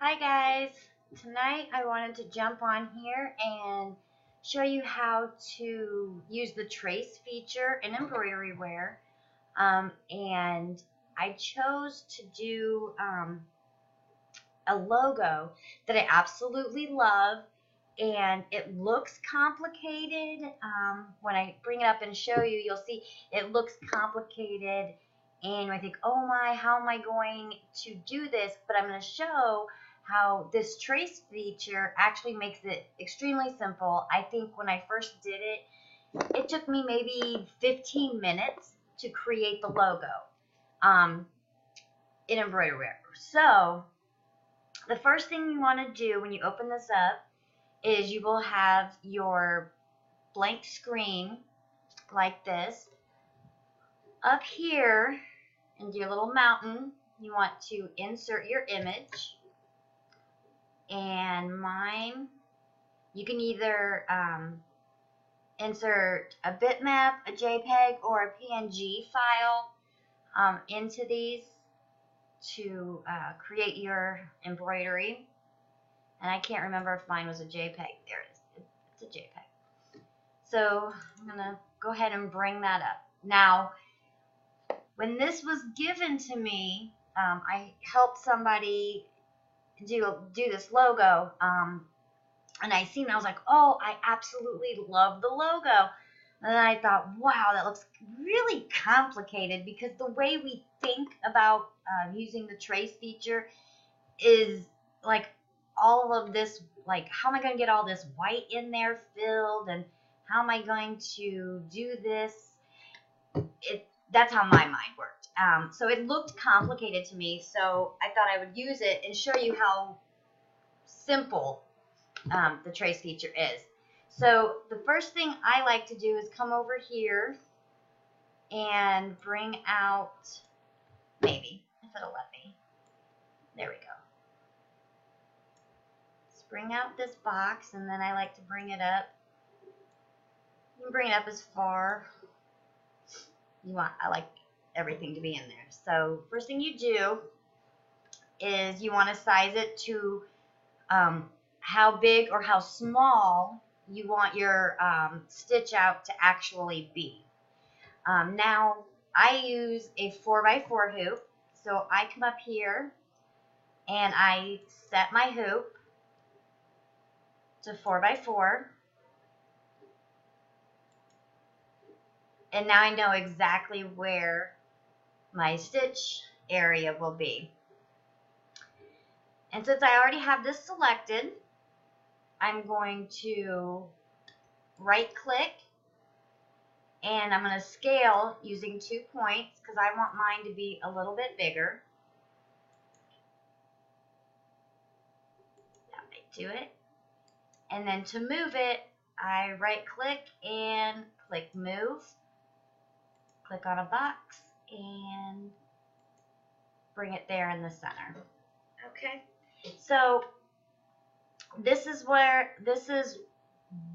Hi guys, tonight I wanted to jump on here and show you how to use the trace feature in Embroideryware. And I chose to do a logo that I absolutely love, and it looks complicated. When I bring it up and show you, you'll see it looks complicated, and I think, oh my, how am I going to do this? But I'm going to show how this trace feature actually makes it extremely simple. I think when I first did it, it took me maybe 15 minutes to create the logo in Embroideryware. So the first thing you want to do when you open this up is you will have your blank screen like this. Up here in your little mountain, you want to insert your image. And mine, you can either insert a bitmap, a JPEG, or a PNG file into these to create your embroidery. And I can't remember if mine was a JPEG. There it is. It's a JPEG. So I'm going to go ahead and bring that up. Now, when this was given to me, I helped somebody do this logo, and I seen it, I was like, oh, I absolutely love the logo. And then I thought, wow, that looks really complicated, because the way we think about using the trace feature is like all of this, like how am I going to get all this white in there filled, and how am I going to do this? That's how my mind worked. So it looked complicated to me, so I thought I would use it and show you how simple the trace feature is. So the first thing I like to do is come over here and bring out, maybe, if it'll let me. There we go. Let's bring out this box, and then I like to bring it up. You can bring it up as far you want. I like everything to be in there. So first thing you do is you want to size it to how big or how small you want your stitch out to actually be. Now I use a 4x4 hoop, so I come up here and I set my hoop to 4x4. And now I know exactly where my stitch area will be. And since I already have this selected, I'm going to right click, and I'm going to scale using 2 points because I want mine to be a little bit bigger. That might do it. And then to move it, I right click and click move. Click on a box and bring it there in the center. Okay, so this is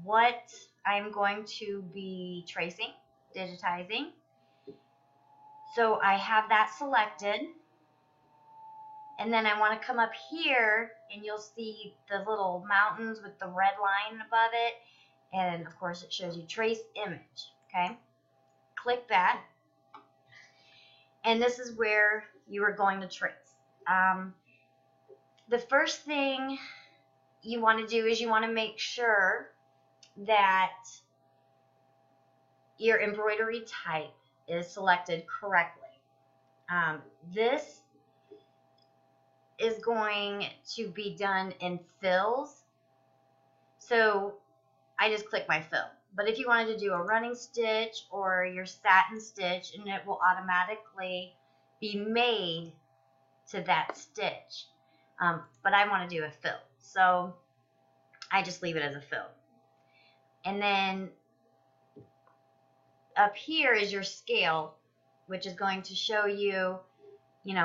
what I'm going to be tracing, digitizing. So I have that selected, and then I want to come up here and you'll see the little mountains with the red line above it, and of course it shows you trace image. Okay, click that, and this is where you are going to trace. The first thing you want to do is you want to make sure that your embroidery type is selected correctly. This is going to be done in fills, so I just click my fill. But if you wanted to do a running stitch or your satin stitch, and it will automatically be made to that stitch. But I want to do a fill, so I just leave it as a fill. And then up here is your scale, which is going to show you,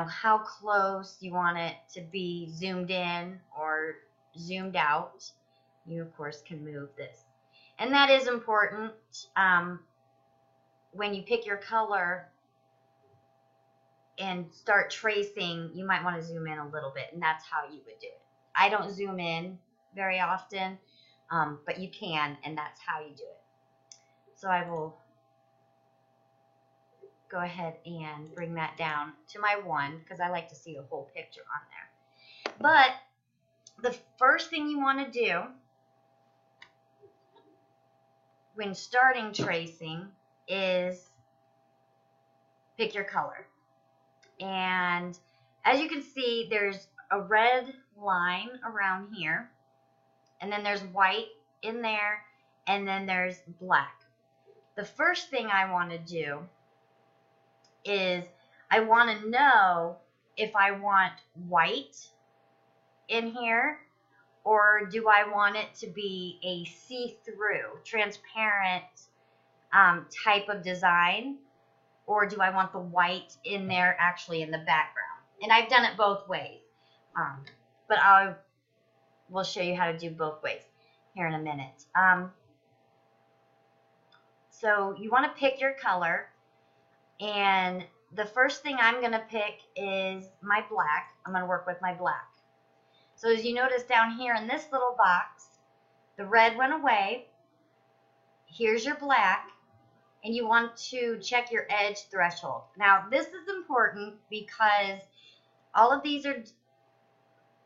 how close you want it to be zoomed in or zoomed out. You, of course, can move this. And that is important. When you pick your color and start tracing, you might want to zoom in a little bit, and that's how you would do it. I don't zoom in very often, but you can, and that's how you do it. So I will go ahead and bring that down to my 1 because I like to see the whole picture on there. But the first thing you want to do when starting tracing is pick your color. And as you can see, there's a red line around here, and then there's white in there, and then there's black. The first thing I want to do is I want to know if I want white in here, or do I want it to be a see-through, transparent type of design, or do I want the white in there actually in the background? And I've done it both ways, but I will show you how to do both ways here in a minute. So you want to pick your color, and the first thing I'm going to pick is my black. I'm going to work with my black. So as you notice down here in this little box, the red went away. Here's your black, and you want to check your edge threshold. Now this is important because all of these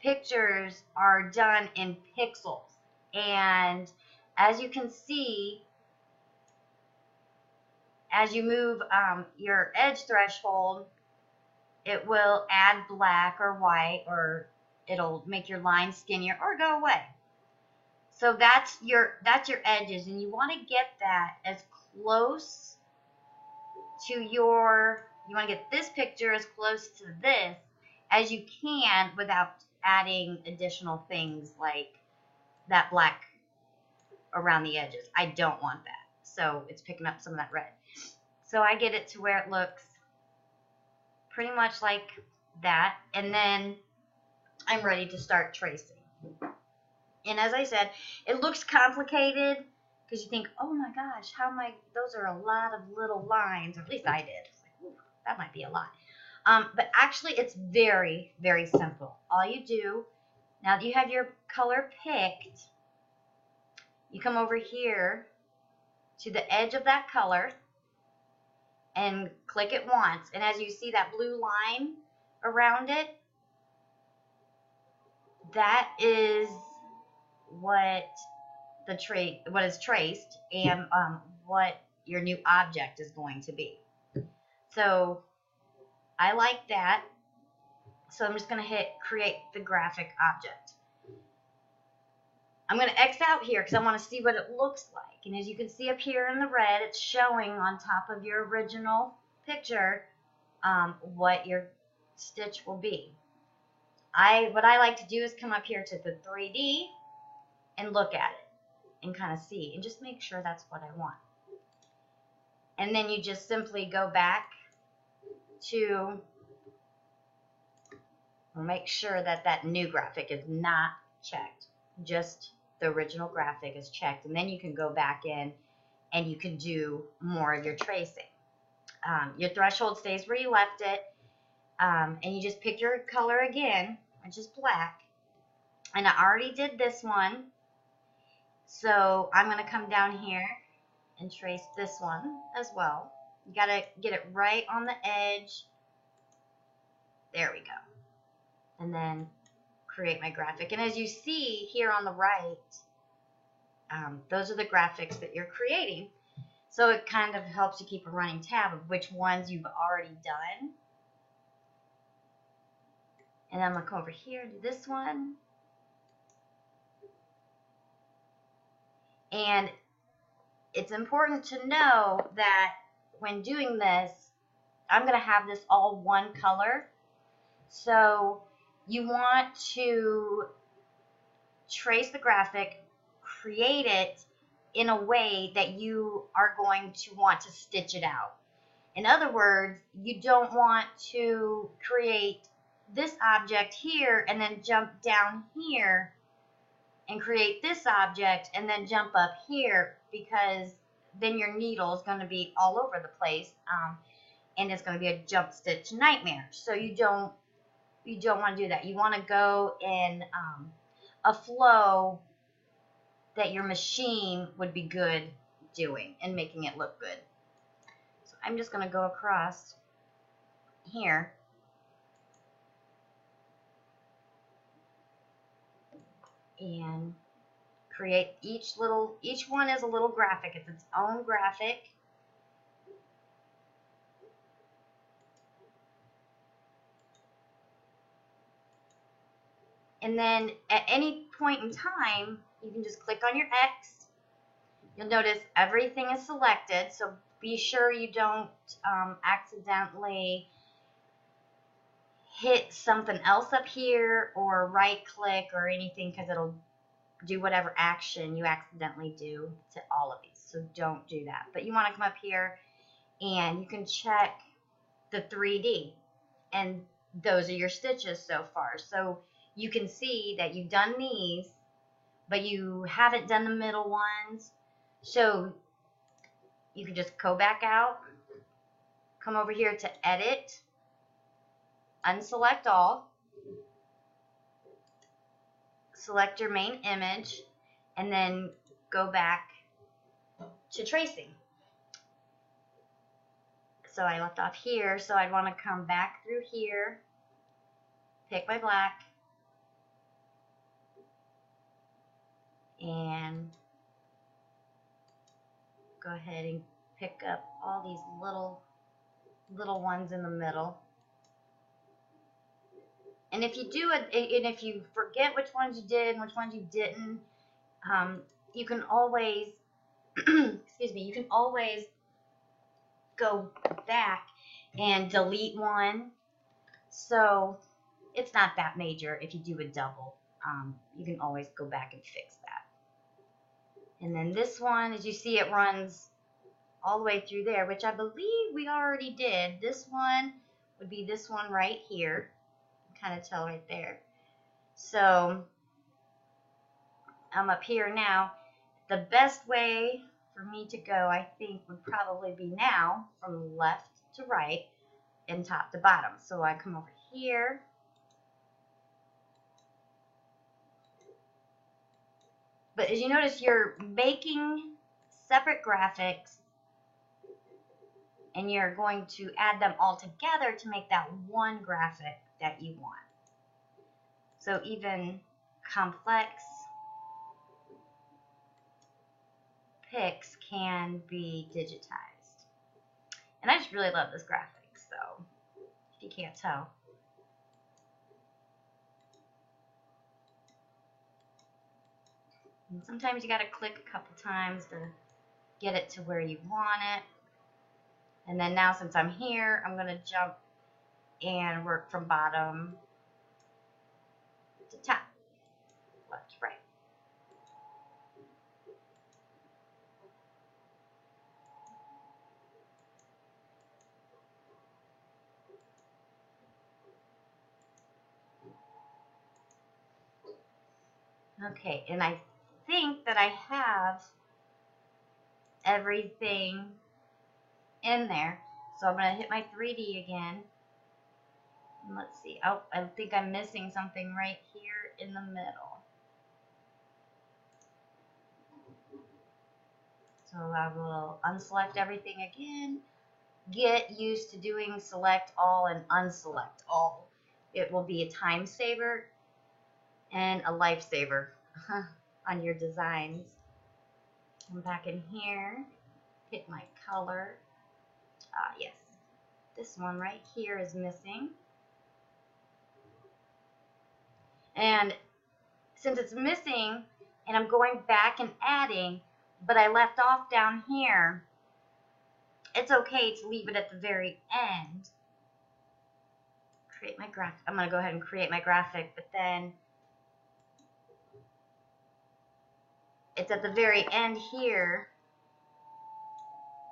pictures are done in pixels, and as you can see, as you move your edge threshold, it will add black or white, or it'll make your line skinnier or go away. So that's your edges, and you want to get that as close to you want to get this picture as close to this as you can without adding additional things like that black around the edges. I don't want that. So it's picking up some of that red. So I get it to where it looks pretty much like that, and then I'm ready to start tracing. And as I said, it looks complicated because you think, oh my gosh, those are a lot of little lines, or at least I did. It's like, ooh, that might be a lot. But actually it's very, very simple. All you do, now that you have your color picked, you come over here to the edge of that color and click it once. And as you see that blue line around it, that is what is traced, and what your new object is going to be. So I like that. So I'm just going to hit create the graphic object. I'm going to X out here because I want to see what it looks like. And as you can see up here in the red, it's showing on top of your original picture what your stitch will be. What I like to do is come up here to the 3D and look at it and kind of see and just make sure that's what I want. And then you just simply go back to make sure that that new graphic is not checked. Just the original graphic is checked, and then you can go back in and you can do more of your tracing. Your threshold stays where you left it, and you just pick your color again, which is black. And I already did this one, so I'm going to come down here and trace this one as well. You got to get it right on the edge. There we go. And then create my graphic. And as you see here on the right, those are the graphics that you're creating. So it kind of helps you keep a running tab of which ones you've already done. And I'm going to come over here to this one. And it's important to know that when doing this, I'm going to have this all one color. So you want to trace the graphic, create it in a way that you are going to want to stitch it out. In other words, you don't want to create this object here and then jump down here and create this object and then jump up here, because then your needle is going to be all over the place, and it's going to be a jump stitch nightmare. So you don't You don't want to do that. You want to go in a flow that your machine would be good doing and making it look good. So I'm just going to go across here and create each one is a little graphic. It's its own graphic. And then at any point in time, you can just click on your X. You'll notice everything is selected, so be sure you don't accidentally hit something else up here or right click or anything, because it'll do whatever action you accidentally do to all of these. So don't do that. But you want to come up here and you can check the 3D, and those are your stitches so far. So you can see that you've done these, but you haven't done the middle ones. So you can just go back out, come over here to edit, unselect all, select your main image, and then go back to tracing. So I left off here, so I'd want to come back through here, pick my black, and go ahead and pick up all these little ones in the middle. And if you do it, and if you forget which ones you did and which ones you didn't, you can always, excuse me, you can always go back and delete one. So it's not that major if you do a double. You can always go back and fix that. And then this one, as you see, it runs all the way through there, which I believe we already did. This one would be this one right here. Kind of tell right there. So I'm up here now. The best way for me to go, I think, would probably be now from left to right and top to bottom. So I come over here, but as you notice, you're making separate graphics and you're going to add them all together to make that one graphic that you want. So even complex pics can be digitized. And I just really love this graphic, so if you can't tell. And sometimes you got to click a couple times to get it to where you want it. And then now, since I'm here, I'm going to jump and work from bottom to top, left to right. Okay, and I think that I have everything in there. So I'm going to hit my 3D again. And let's see. Oh, I think I'm missing something right here in the middle. So I will unselect everything again. Get used to doing select all and unselect all. It will be a time saver and a lifesaver on your designs. I'm back in here. Pick my color. Yes. This one right here is missing. And since it's missing and I'm going back and adding, but I left off down here, it's okay to leave it at the very end. Create my graphic. I'm going to go ahead and create my graphic, but then it's at the very end here,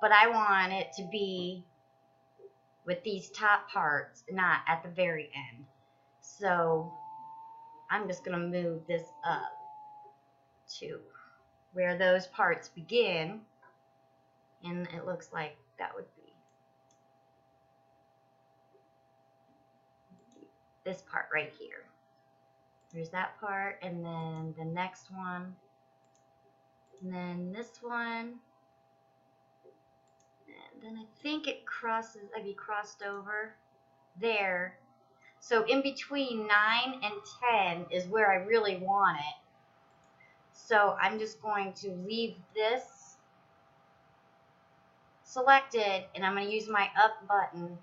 but I want it to be with these top parts, not at the very end. So I'm just going to move this up to where those parts begin, and it looks like that would be this part right here. There's that part, and then the next one, and then this one, and then I think it crosses, I'd be crossed over there. So in between 9 and 10 is where I really want it. So I'm just going to leave this selected, and I'm going to use my up button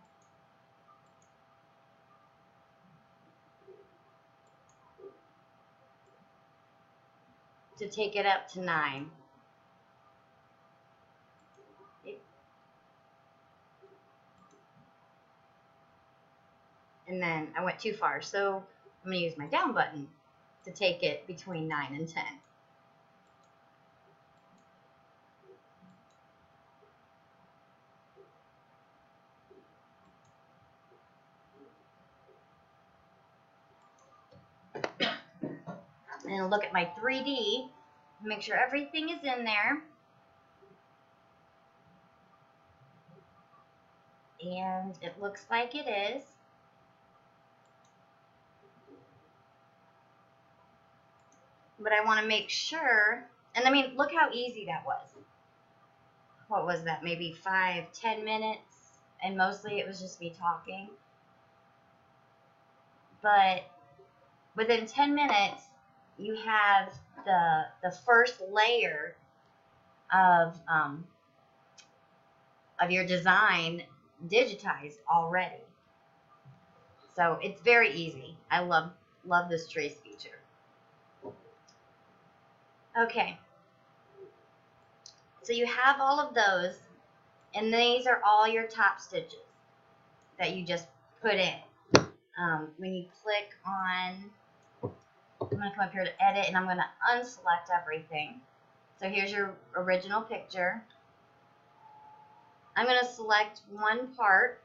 to take it up to 9. And then I went too far, so I'm going to use my down button to take it between 9 and 10. And look at my 3D, make sure everything is in there. And it looks like it is. But I want to make sure, and I mean, look how easy that was. What was that, maybe 5-10 minutes? And mostly it was just me talking. But within 10 minutes, you have the first layer of your design digitized already. So it's very easy. I love this trace feature. Okay. So you have all of those, and these are all your top stitches that you just put in. When you click on, I'm going to come up here to edit, and I'm going to unselect everything. So here's your original picture. I'm going to select one part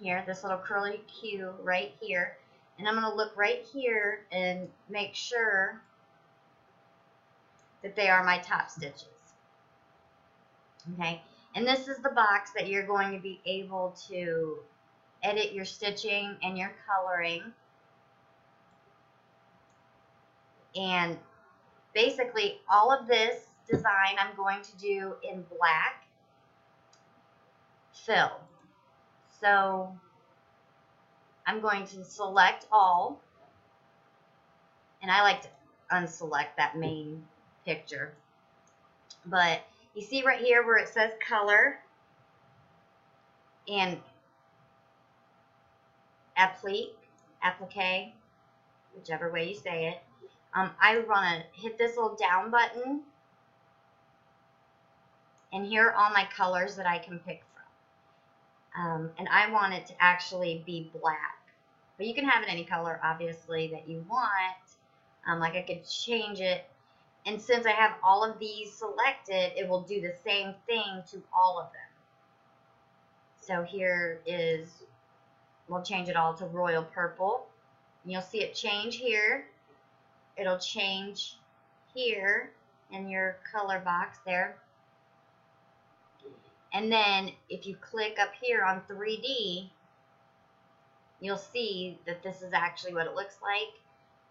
here, this little curly Q right here, and I'm going to look right here and make sure that they are my top stitches. Okay, and this is the box that you're going to be able to edit your stitching and your coloring. And basically all of this design I'm going to do in black fill. So I'm going to select all, and I like to unselect that main picture. But you see right here where it says color and applique, whichever way you say it. I want to hit this little down button, and here are all my colors that I can pick from. And I want it to actually be black. But you can have it any color, obviously, that you want. Like I could change it. And since I have all of these selected, it will do the same thing to all of them. So here is, we'll change it all to royal purple. And you'll see it change here. It'll change here in your color box there. And then if you click up here on 3D, you'll see that this is actually what it looks like,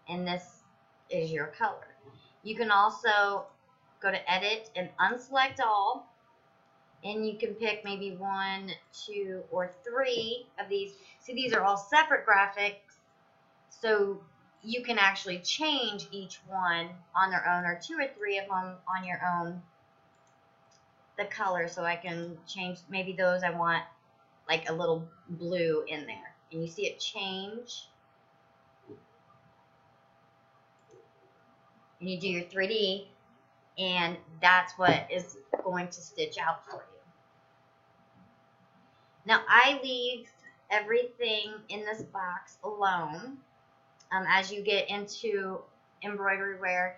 and this is your color. You can also go to edit and unselect all, and you can pick maybe 1, 2, or 3 of these. See, these are all separate graphics, so you can actually change each one on their own, or 2 or 3 of them on your own, the color. So I can change maybe those I want like a little blue in there, and you see it change, and you do your 3D, and that's what is going to stitch out for you. Now I leave everything in this box alone. As you get into Embroideryware,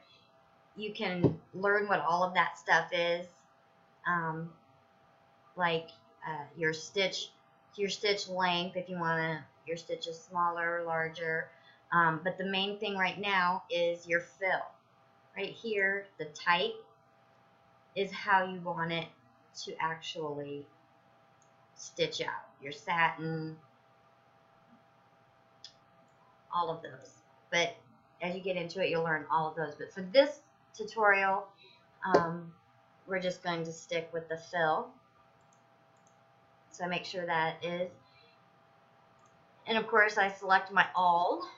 you can learn what all of that stuff is, like your stitch length, if you want your stitches smaller or larger. But the main thing right now is your fill. Right here, the type is how you want it to actually stitch out. Your satin, all of those. But as you get into it, you'll learn all of those. But for this tutorial, we're just going to stick with the fill. So I make sure that is. And of course, I select my all,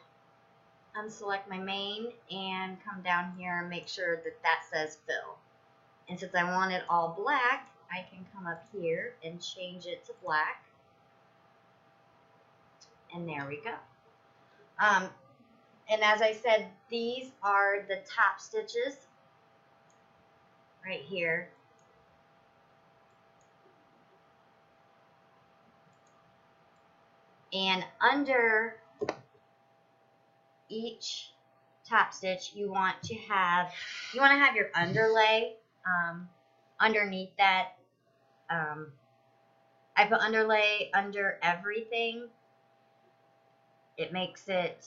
unselect my main, and come down here and make sure that that says fill. And since I want it all black, I can come up here and change it to black. And there we go. And as I said, these are the top stitches right here. And under each top stitch, you want to have your underlay underneath that. I put underlay under everything. It makes it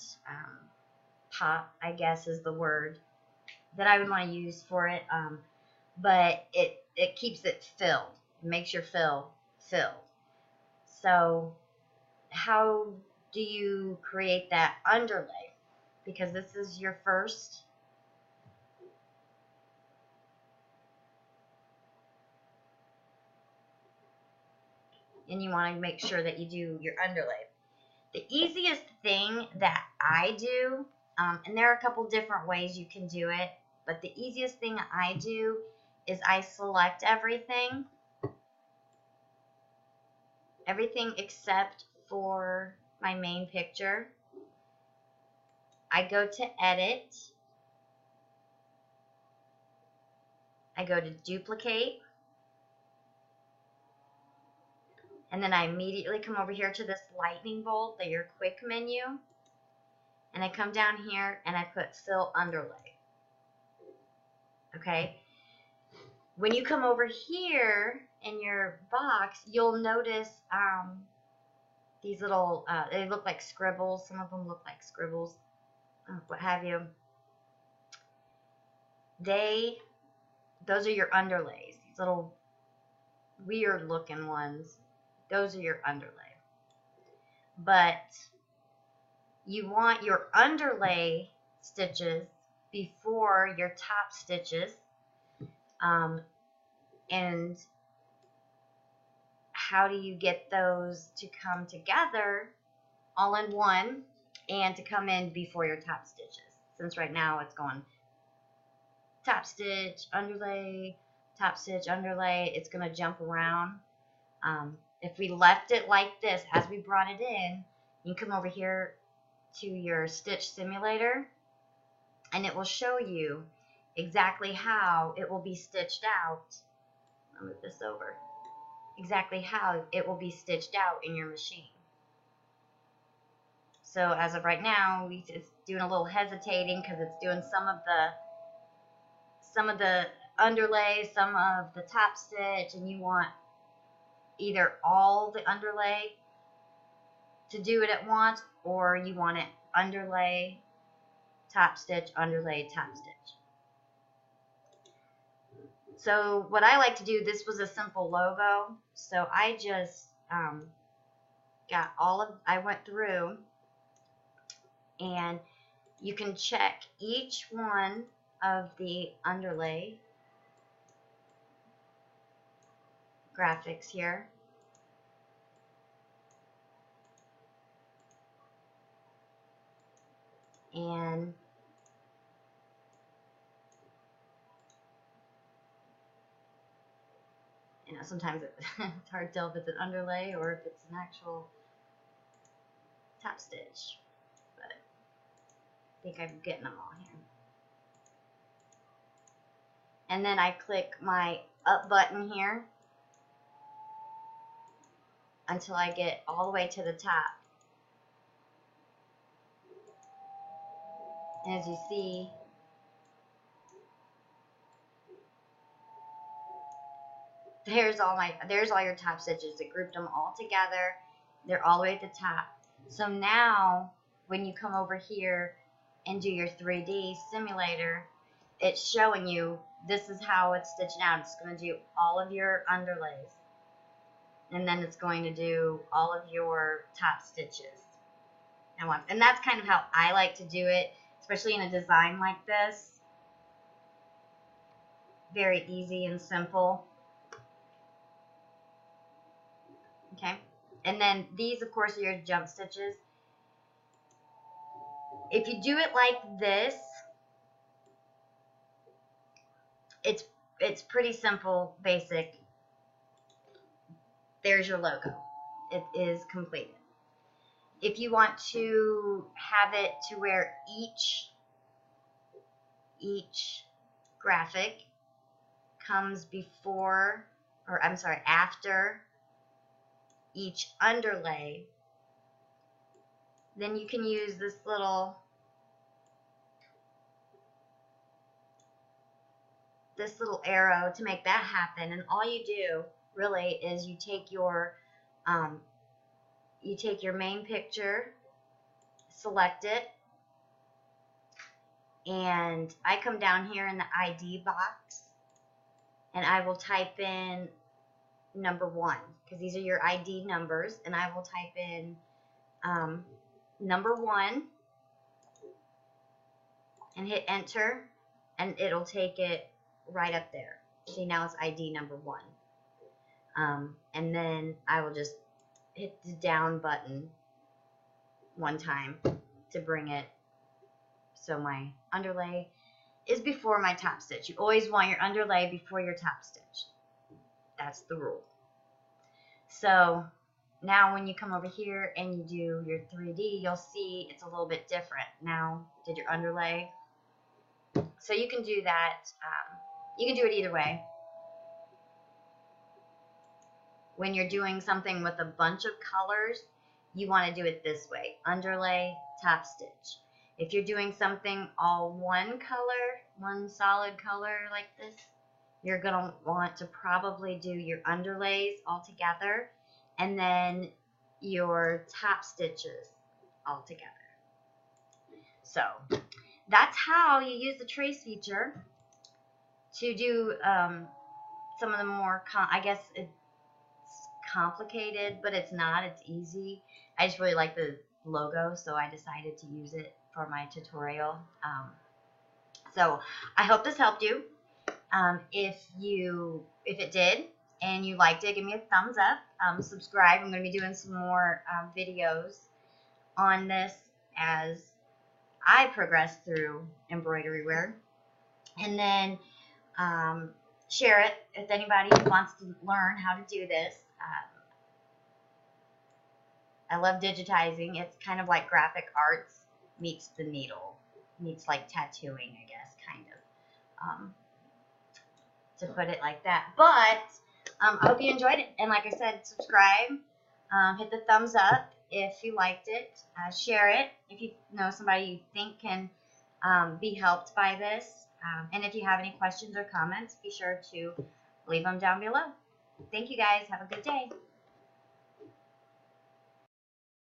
pop, I guess is the word that I would want to use for it. But it keeps it filled. It makes your fill filled. So how do you create that underlay? Because this is your first. And you want to make sure that you do your underlay. The easiest thing that I do, and there are a couple different ways you can do it, but the easiest thing I do is I select everything except for my main picture. I go to edit. I go to duplicate. And then I immediately come over here to this lightning bolt, your quick menu. And I come down here and I put fill underlay. Okay. When you come over here in your box, you'll notice these little, they look like scribbles. Some of them look like scribbles, what have you. Those are your underlays. These little weird looking ones. Those are your underlay. But you want your underlay stitches before your top stitches. And how do you get those to come together all in one and to come in before your top stitches? Since right now it's going top stitch, underlay, top stitch, underlay, it's going to jump around. If we left it like this as we brought it in, you come over here to your stitch simulator and it will show you exactly how it will be stitched out. I'll move this over. Exactly how it will be stitched out in your machine. So as of right now, it's doing a little hesitating because it's doing some of the underlay, some of the top stitch, and you want either all the underlay to do it at once, or you want it underlay, top stitch, underlay, top stitch. So what I like to do, this was a simple logo, so I just I went through, and you can check each one of the underlay graphics here. And sometimes it's hard to tell if it's an underlay or if it's an actual top stitch, but I think I'm getting them all here. And then I click my up button here until I get all the way to the top. And as you see, there's all your top stitches. It grouped them all together. They're all the way at the top. So now when you come over here and do your 3D simulator, it's showing you this is how it's stitching out. It's going to do all of your underlays, and then it's going to do all of your top stitches. at once. And that's kind of how I like to do it, especially in a design like this. Very easy and simple. Okay. And then these, of course, are your jump stitches. If you do it like this, it's pretty simple, basic. There's your logo. It is completed. If you want to have it to where each graphic comes before, or I'm sorry, after each underlay, then you can use this little arrow to make that happen. And all you do really is you take your main picture, select it, and I come down here in the ID box and I will type in number 1, because these are your ID numbers, and I will type in number 1 and hit enter, and it'll take it right up there. See, now it's ID number 1. And then I will just hit the down button one time to bring it so my underlay is before my top stitch. You always want your underlay before your top stitch. That's the rule. So now when you come over here and you do your 3D, you'll see it's a little bit different. Now did your underlay. So you can do that. You can do it either way. When you're doing something with a bunch of colors, you want to do it this way: underlay, top stitch. If you're doing something all one color, one solid color like this, you're going to want to probably do your underlays all together and then your top stitches all together. So that's how you use the trace feature to do some of the more, I guess it's complicated, but it's not. It's easy. I just really like the logo, so I decided to use it for my tutorial. So I hope this helped you. If it did and you liked it, give me a thumbs up. Subscribe. I'm going to be doing some more videos on this as I progress through Embroideryware. And then share it with anybody who wants to learn how to do this. I love digitizing. It's kind of like graphic arts meets the needle, meets like tattooing, I guess, kind of, to put it like that. But I hope you enjoyed it. And like I said, subscribe, hit the thumbs up if you liked it, share it if you know somebody you think can be helped by this. And if you have any questions or comments, be sure to leave them down below. Thank you guys. Have a good day.